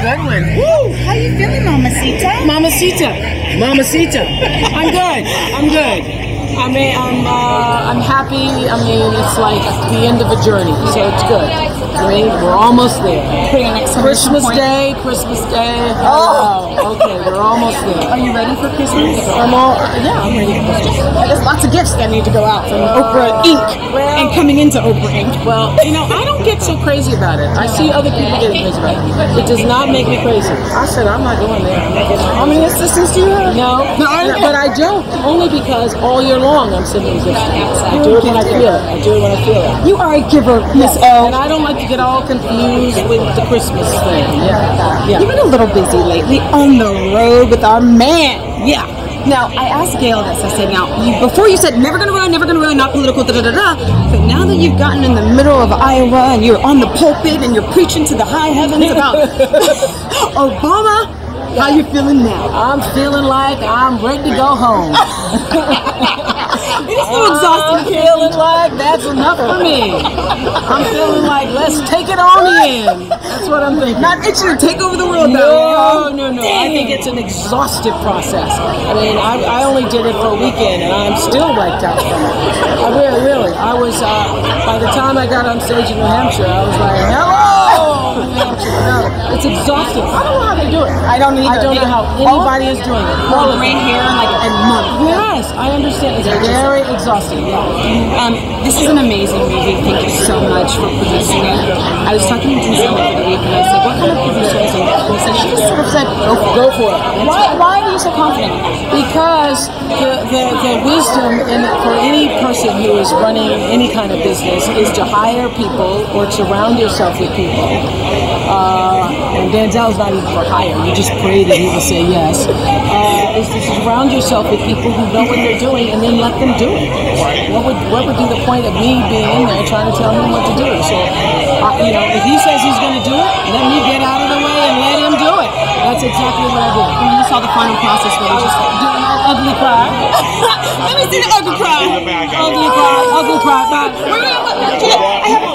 good one. Woo! How you feeling, Mamacita? Mamacita. I'm good. I mean, I'm happy. I mean, it's like the end of a journey, so it's good. I mean, we're almost there. Putting an exclamation Christmas point. Day. Oh. Okay, we're almost there. Are you ready for Christmas? I'm ready for Christmas. There's lots of gifts that need to go out from Oprah Inc. and coming into Oprah Inc. Well, I don't get so crazy about it. I see other people getting crazy about it. It does not make me crazy. I said, I'm not going there. How many assistants do you have? No, but I don't. Only because all year long I'm sending gifts. I do it when I feel it. You are a giver, Miss O. And I don't like to get all confused with the Christmas thing. Yeah. You've been a little busy lately on the road with our man. Yeah. Now, I asked Gail this. I said, before you said never gonna run, not political, but now that you've gotten in the middle of Iowa and you're on the pulpit and you're preaching to the high heavens about Obama, how you feeling now? I'm feeling like I'm ready to go home. It's so exhausting. I'm feeling like that's enough for me. I'm feeling like let's take it on in. That's what I'm thinking. Not itching to take over the world, though. No. I think it's an exhaustive process. I mean, I only did it for a weekend, and I'm still wiped out from it. I really. I was, by the time I got on stage in New Hampshire, I was like, hello, New Hampshire. No, it's exhausting. I don't know how they do it. I don't either. I don't know how anybody is doing it. All gray hair in like a month. Yes, I understand. It's very exhausting. Yeah. This is an amazing movie. Thank you so much for producing it. I was talking to Giselle over the week and I said, what kind of producer is it? And he said, she just sort of said, go for it. Why are you so confident? Because the wisdom for any person who is running any kind of business is to hire people or surround yourself with people. And Denzel's not even for hire. You just pray that he will say yes. Is to surround yourself with people who know what they're doing and then let them do it. What would be the point of me being in there trying to tell him what to do? So, if he says he's going to do it, let me get out of the way and let him do it. That's exactly what I did. When you saw the final process where they just doing that ugly cry. Let me see the ugly cry. Ugly cry. Bye. I have